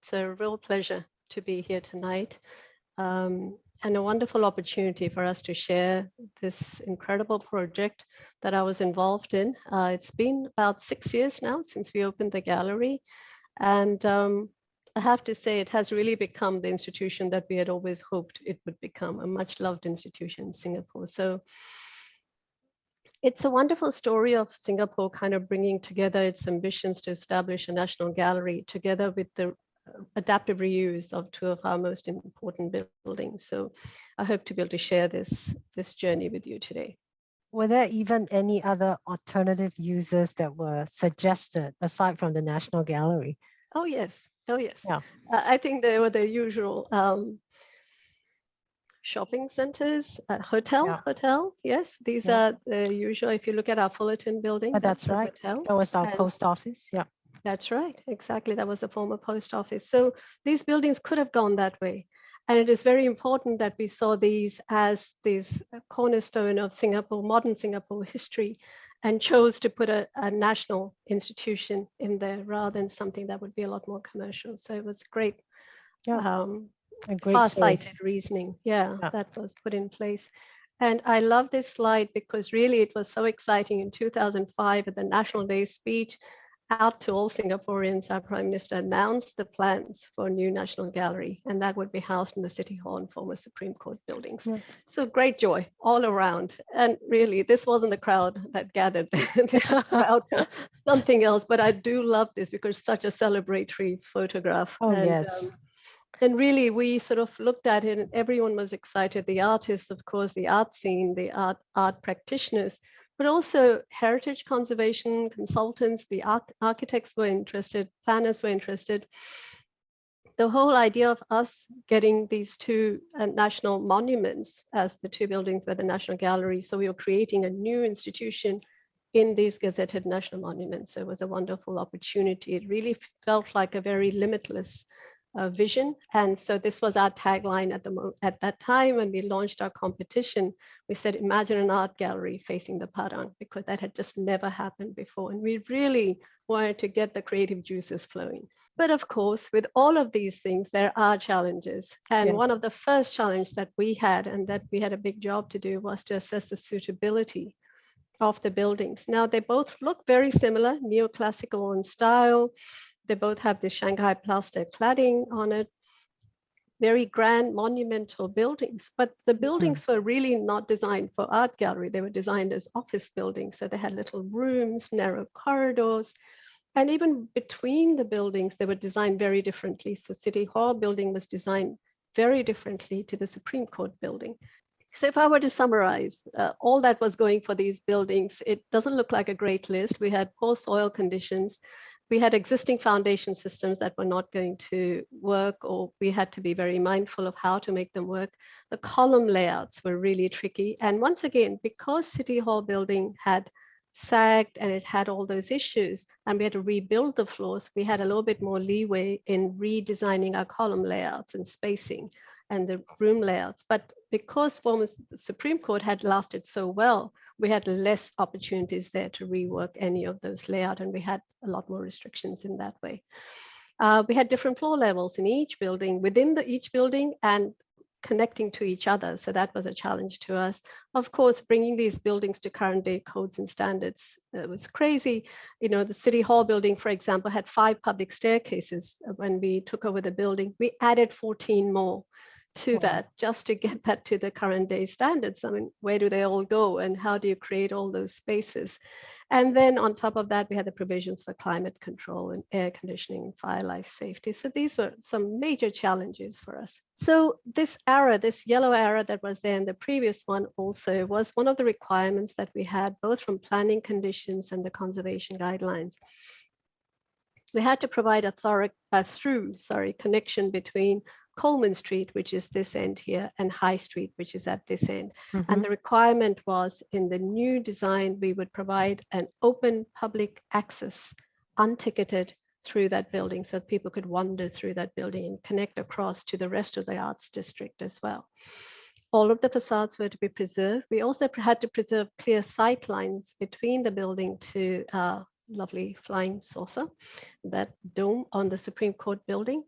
It's a real pleasure to be here tonight, and a wonderful opportunity for us to share this incredible project that I was involved in. It's been about 6 years now since we opened the gallery, and I have to say it has really become the institution that we had always hoped it would become, a much loved institution in Singapore. So it's a wonderful story of Singapore kind of bringing together its ambitions to establish a national gallery together with the adaptive reuse of two of our most important buildings. So I hope to be able to share this journey with you today. Were there even any other alternative uses that were suggested aside from the National Gallery? Oh, yes. Oh, yes. Yeah. I think they were the usual shopping centers, hotel. Yes, these are the usual. If you look at our Fullerton building, that's right. Hotel. That was our post office. Yeah. That's right. Exactly. That was the former post office. So these buildings could have gone that way. And it is very important that we saw these as this cornerstone of Singapore, modern Singapore history, and chose to put a national institution in there rather than something that would be a lot more commercial. So it was great, far-sighted reasoning, that was put in place. And I love this slide because really it was so exciting in 2005 at the National Day speech. Out to all Singaporeans, our Prime Minister announced the plans for a new National Gallery, and that would be housed in the City Hall and former Supreme Court buildings. Yeah. So great joy all around. And really, this wasn't the crowd that gathered there. This crowd was something else, but I do love this because it's such a celebratory photograph. Oh, yes. And really, we sort of looked at it and everyone was excited. The artists, of course, the art scene, the art practitioners, but also heritage conservation consultants, the architects were interested, planners were interested. The whole idea of us getting these two national monuments as the two buildings were the National Gallery. So we were creating a new institution in these gazetted national monuments. So it was a wonderful opportunity. It really felt like a very limitless vision. And so this was our tagline at that time when we launched our competition. We said, imagine an art gallery facing the Padang, because that had just never happened before. And we really wanted to get the creative juices flowing. But of course, with all of these things, there are challenges. And one of the first challenges that we had, and that we had a big job to do, was to assess the suitability of the buildings. Now, they both look very similar, neoclassical in style. They both have the Shanghai plaster cladding on it, very grand monumental buildings, but the buildings were really not designed for art gallery. They were designed as office buildings. So they had little rooms, narrow corridors, and even between the buildings, they were designed very differently. So City Hall building was designed very differently to the Supreme Court building. So if I were to summarize all that was going for these buildings, it doesn't look like a great list. We had poor soil conditions. We had existing foundation systems that were not going to work, or we had to be very mindful of how to make them work. The column layouts were really tricky. And once again, because City Hall building had sagged and it had all those issues, and we had to rebuild the floors, we had a little bit more leeway in redesigning our column layouts and spacing and the room layouts. But because former Supreme Court had lasted so well, we had less opportunities there to rework any of those layouts, and we had a lot more restrictions in that way. We had different floor levels in each building, within each building, and connecting to each other. So that was a challenge to us. Of course, bringing these buildings to current day codes and standards was crazy. You know, the City Hall building, for example, had 5 public staircases when we took over the building. We added 14 more to that just to get that to the current day standards. I mean, where do they all go and how do you create all those spaces? And then on top of that, we had the provisions for climate control and air conditioning and fire life safety. So these were some major challenges for us. So this arrow, this yellow arrow that was there in the previous one also was one of the requirements that we had both from planning conditions and the conservation guidelines. We had to provide a through connection between Coleman Street, which is this end here, and High Street, which is at this end. And the requirement was in the new design, we would provide an open public access, unticketed through that building so that people could wander through that building and connect across to the rest of the arts district as well. All of the facades were to be preserved. We also had to preserve clear sight lines between the building to lovely flying saucer, that dome on the Supreme Court building.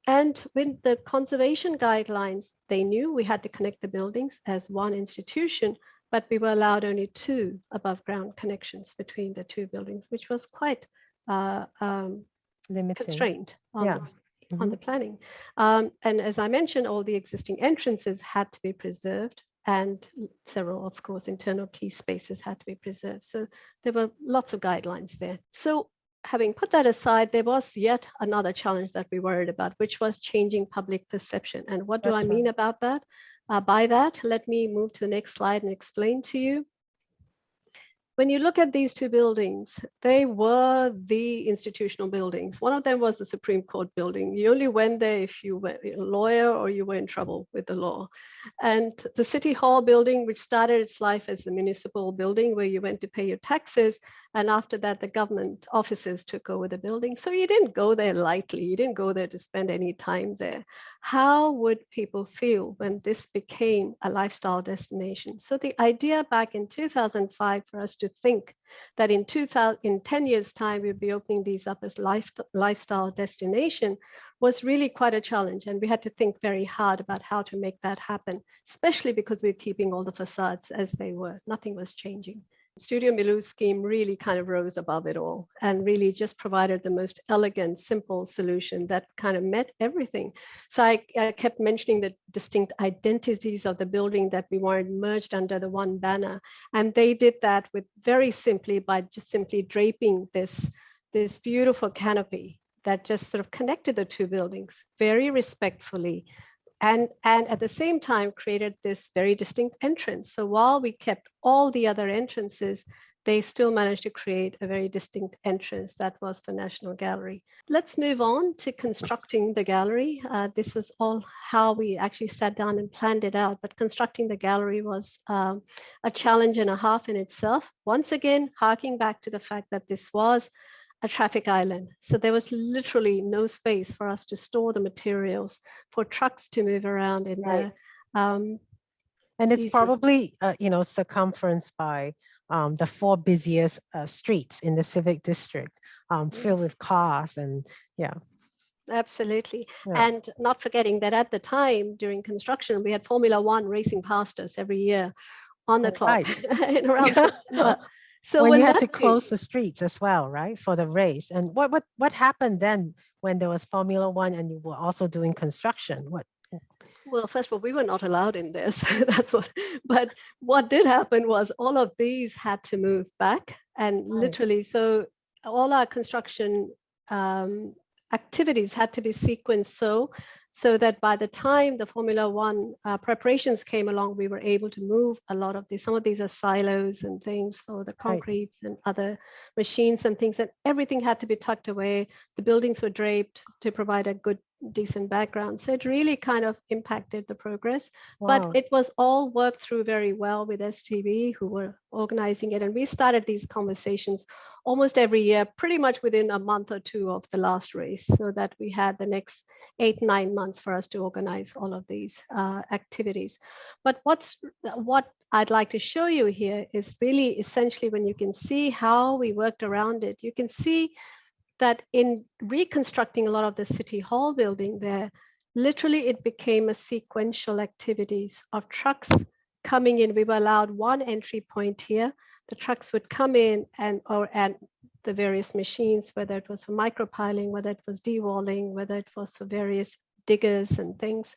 And with the conservation guidelines, they knew we had to connect the buildings as one institution, but we were allowed only 2 above ground connections between the 2 buildings, which was quite constrained on the planning. And as I mentioned, all the existing entrances had to be preserved, and several, of course, internal key spaces had to be preserved. So there were lots of guidelines there. So having put that aside, there was yet another challenge that we worried about, which was changing public perception. And what do I mean about that? By that, let me move to the next slide and explain to you. When you look at these 2 buildings, they were the institutional buildings. One of them was the Supreme Court building. You only went there if you were a lawyer or you were in trouble with the law. And the City Hall building, which started its life as a municipal building where you went to pay your taxes, and after that, the government offices took over the building. So you didn't go there lightly. You didn't go there to spend any time there. How would people feel when this became a lifestyle destination? So the idea back in 2005 for us to think that in 10 years' time, we'd be opening these up as lifestyle destination was really quite a challenge. And we had to think very hard about how to make that happen, especially because we're keeping all the facades as they were. Nothing was changing. Studio Milu's scheme really kind of rose above it all and really just provided the most elegant, simple solution that kind of met everything. So I kept mentioning the distinct identities of the building that we wanted merged under the one banner. And they did that with very simply by just simply draping this beautiful canopy that just sort of connected the 2 buildings very respectfully. And at the same time created this very distinct entrance. So while we kept all the other entrances, they still managed to create a very distinct entrance that was the National Gallery. Let's move on to constructing the gallery. This was all how we actually sat down and planned it out, but constructing the gallery was a challenge and a half in itself. Once again, harking back to the fact that this was a traffic island. So there was literally no space for us to store the materials for trucks to move around in there. And it's probably, circumferenced by the 4 busiest streets in the civic district, filled with cars and Absolutely. Yeah. And not forgetting that at the time during construction, we had Formula One racing past us every year on the clock in around September. So when you had to close the streets as well, right, for the race. And what happened then when there was Formula One and you were also doing construction? Well, first of all, we were not allowed in there, so that's what. But what did happen was all of these had to move back, and literally, so all our construction activities had to be sequenced so that by the time the Formula One preparations came along, we were able to move a lot of these. Some of these are silos and things for the concretes and other machines and things, and everything had to be tucked away. The buildings were draped to provide a good, decent background. So it really kind of impacted the progress. But it was all worked through very well with STB, who were organizing it. And we started these conversations almost every year, pretty much within a month or 2 of the last race, so that we had the next 8-9 months for us to organize all of these activities. But what I'd like to show you here is really essentially when you can see how we worked around it, you can see that in reconstructing a lot of the City Hall building there, literally it became a sequential activities of trucks coming in. We were allowed 1 entry point here. The trucks would come in and the various machines, whether it was for micropiling, whether it was dewalling, whether it was for various diggers and things,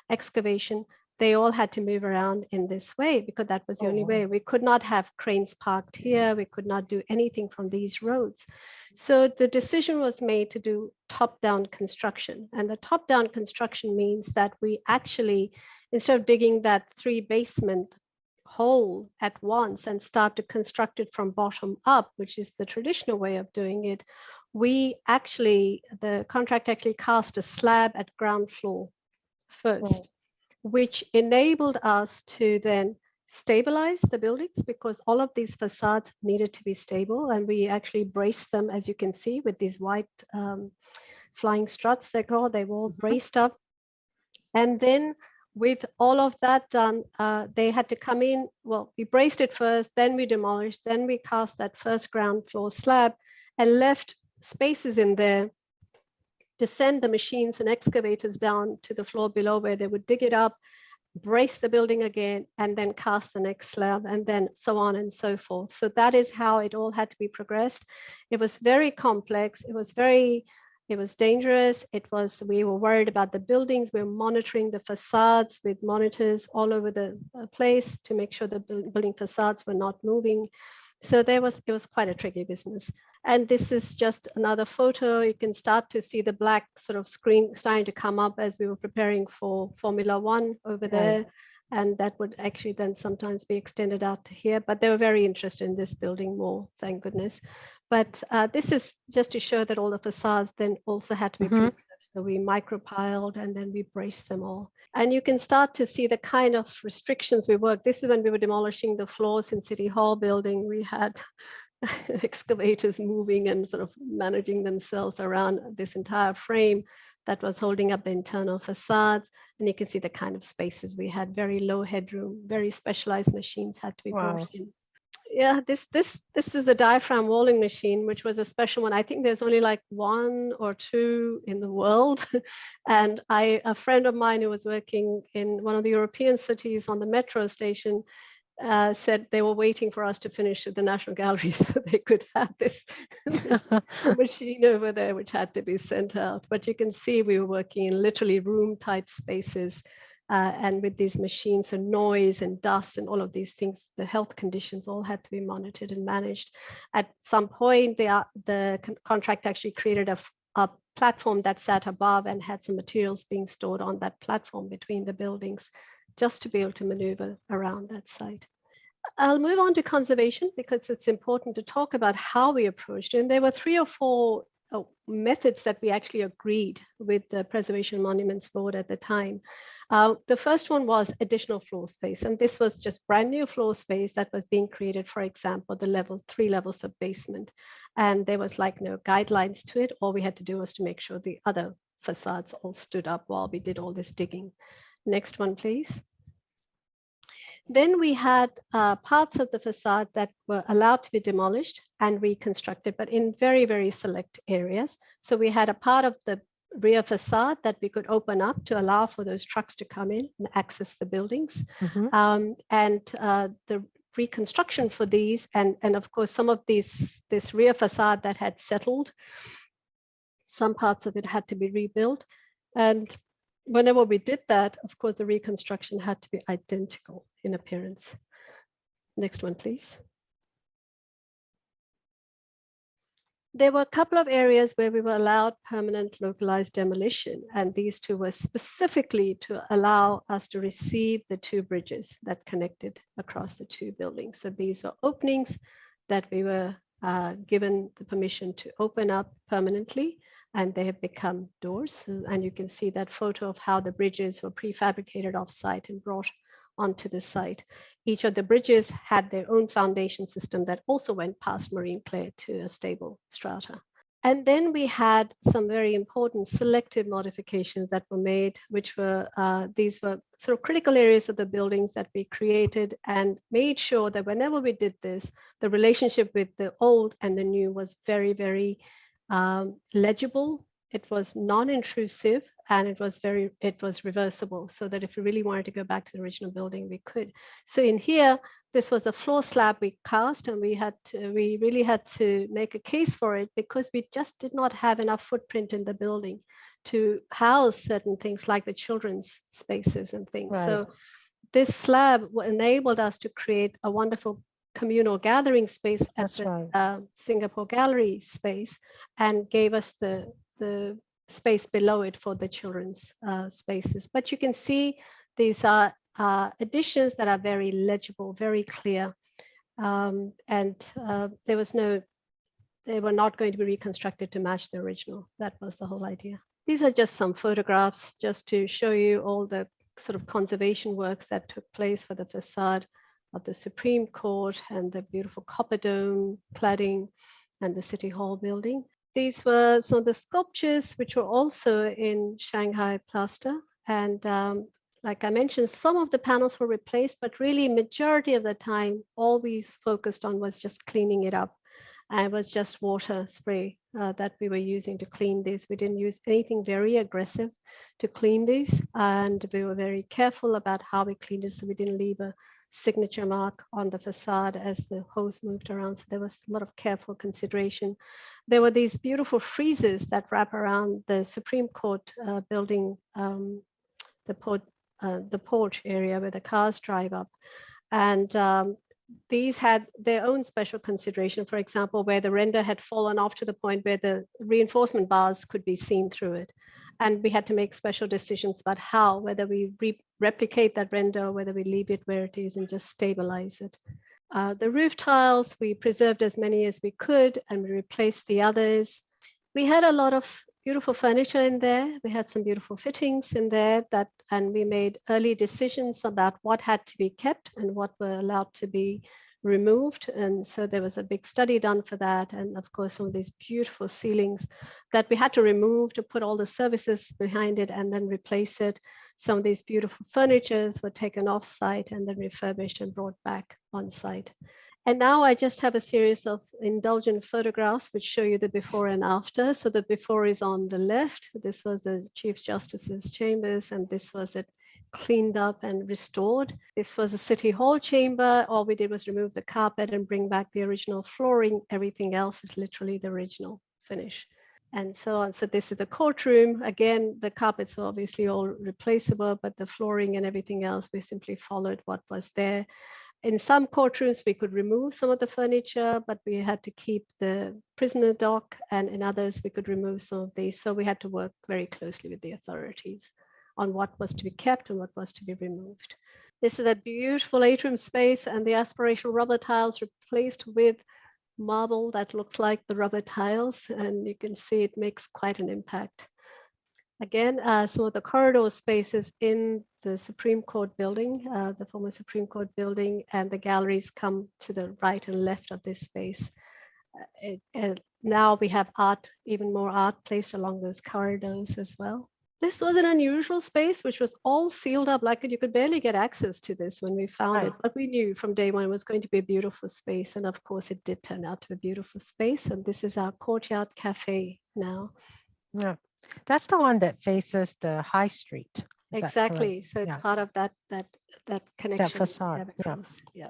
excavation, they all had to move around in this way because that was the only way. We could not have cranes parked here. We could not do anything from these roads. So the decision was made to do top-down construction. And the top-down construction means that we actually, instead of digging that 3 basement hole at once and start to construct it from bottom up, which is the traditional way of doing it, the contract actually cast a slab at ground floor first, which enabled us to then stabilize the buildings because all of these facades needed to be stable, and we actually braced them, as you can see, with these white flying struts, they were all braced up. And then with all of that done, they had to come in. Well, we braced it first, then we demolished, then we cast that first ground floor slab and left spaces in there to send the machines and excavators down to the floor below, where they would dig it up, brace the building again, and then cast the next slab, and then so on and so forth. So that is how it all had to be progressed. It was very complex. It was dangerous. We were worried about the buildings. We were monitoring the facades with monitors all over the place to make sure the building facades were not moving. So it was quite a tricky business. And this is just another photo. You can start to see the black sort of screen starting to come up as we were preparing for Formula One over there. And that would actually then sometimes be extended out to here. But they were very interested in this building more, thank goodness. But this is just to show that all the facades then also had to be preserved. So we micropiled and then we braced them all. And you can start to see the kind of restrictions we worked. This is when we were demolishing the floors in City Hall building. We had excavators moving and sort of managing themselves around this entire frame that was holding up the internal facades. And you can see the kind of spaces we had, very low headroom, very specialized machines had to be brought in. Yeah, this is the diaphragm walling machine, which was a special one. I think there's only like 1 or 2 in the world. And a friend of mine who was working in one of the European cities on the metro station said they were waiting for us to finish at the National Gallery so they could have this machine over there, which had to be sent out. But you can see we were working in literally room type spaces. And with these machines and noise and dust and all of these things, the health conditions all had to be monitored and managed. At some point, the contract actually created a platform that sat above and had some materials being stored on that platform between the buildings, just to be able to maneuver around that site. I'll move on to conservation because it's important to talk about how we approached it. And there were 3 or 4 methods that we actually agreed with the Preservation Monuments Board at the time. The first one was additional floor space, and this was just brand new floor space that was being created, for example, the 3 levels of basement. And there was like no guidelines to it. All we had to do was to make sure the other facades all stood up while we did all this digging. Next one, please. Then we had parts of the facade that were allowed to be demolished and reconstructed, but in very, very select areas. So we had a part of the rear facade that we could open up to allow for those trucks to come in and access the buildings. The reconstruction for these, and of course, some of this rear facade that had settled, some parts of it had to be rebuilt. And whenever we did that, of course, the reconstruction had to be identical in appearance. Next one, please. There were a couple of areas where we were allowed permanent localized demolition, and these 2 were specifically to allow us to receive the 2 bridges that connected across the 2 buildings. So these were openings that we were given the permission to open up permanently, and they have become doors. And you can see that photo of how the bridges were prefabricated off-site and brought onto the site. Each of the bridges had their own foundation system that also went past marine clay to a stable strata. And then we had some very important selective modifications that were made, which were, these were sort of critical areas of the buildings that we created and made sure that whenever we did this, the relationship with the old and the new was very, very legible. It was non-intrusive, and it was reversible, so that if we really wanted to go back to the original building, we could. So in here, this was a floor slab we cast, and we really had to make a case for it because we just did not have enough footprint in the building to house certain things like the children's spaces and things. Right. So this slab enabled us to create a wonderful communal gathering space at the Singapore Gallery space, and gave us the space below it for the children's spaces. But you can see these are additions that are very legible, very clear, and they were not going to be reconstructed to match the original. That was the whole idea. These are just some photographs just to show you all the sort of conservation works that took place for the facade of the Supreme Court and the beautiful copper dome cladding and the City Hall building. These were some of the sculptures which were also in Shanghai plaster, and like I mentioned, some of the panels were replaced, but really majority of the time, all we focused on was just cleaning it up. And it was just water spray that we were using to clean these. We didn't use anything very aggressive to clean these. And we were very careful about how we cleaned it, so we didn't leave a signature mark on the facade as the hose moved around. So there was a lot of careful consideration. There were these beautiful friezes that wrap around the Supreme Court building, the porch area where the cars drive up. And these had their own special consideration, for example, where the render had fallen off to the point where the reinforcement bars could be seen through it. And we had to make special decisions about how, whether we replicate that render, whether we leave it where it is and just stabilize it. The roof tiles, we preserved as many as we could and we replaced the others. We had a lot of beautiful furniture in there. We had some beautiful fittings in there and we made early decisions about what had to be kept and what were allowed to be removed. And so there was a big study done for that. And of course, some of these beautiful ceilings that we had to remove to put all the services behind it and then replace it. Some of these beautiful furnitures were taken off site and then refurbished and brought back on site. And now I just have a series of indulgent photographs which show you the before and after. So the before is on the left. This was the Chief Justice's chambers, and this was it cleaned up and restored. This was a City Hall chamber. All we did was remove the carpet and bring back the original flooring. Everything else is literally the original finish. And so on. So this is the courtroom. Again, the carpets were obviously all replaceable, but the flooring and everything else, we simply followed what was there. In some courtrooms, we could remove some of the furniture, but we had to keep the prisoner dock, and in others, we could remove some of these. So we had to work very closely with the authorities on what was to be kept and what was to be removed. This is a beautiful atrium space, and the aspirational rubber tiles replaced with marble that looks like the rubber tiles, and you can see it makes quite an impact. Again, some of the corridor spaces in the Supreme Court building, the former Supreme Court building, and the galleries come to the right and left of this space. Now we have art, even more art placed along those corridors as well. This was an unusual space, which was all sealed up, like you could barely get access to this when we found it, but we knew from day one it was going to be a beautiful space. And of course, it did turn out to be a beautiful space. And this is our courtyard cafe now. Yeah. That's the one that faces the high street. Exactly. So it's part of that connection. That facade. Yeah.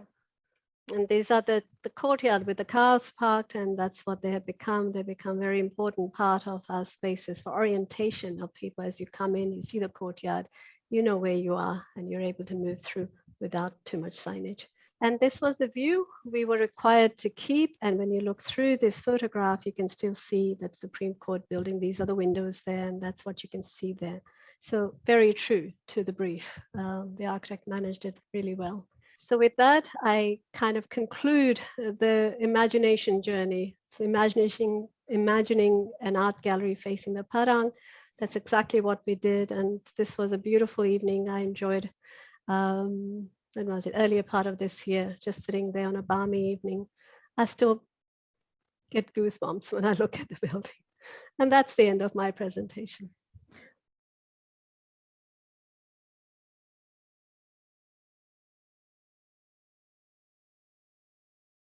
And these are the courtyard with the cars parked, and that's what they have become. They become very important part of our spaces for orientation of people. As you come in, you see the courtyard, you know where you are, and you're able to move through without too much signage. And this was the view we were required to keep. And when you look through this photograph, you can still see that Supreme Court building. These are the windows there, and that's what you can see there. So very true to the brief. The architect managed it really well. So with that, I kind of conclude the imagination journey. So imagining an art gallery facing the Padang. That's exactly what we did. And this was a beautiful evening. I enjoyed when was it, earlier part of this year, just sitting there on a balmy evening. I still get goosebumps when I look at the building. And that's the end of my presentation.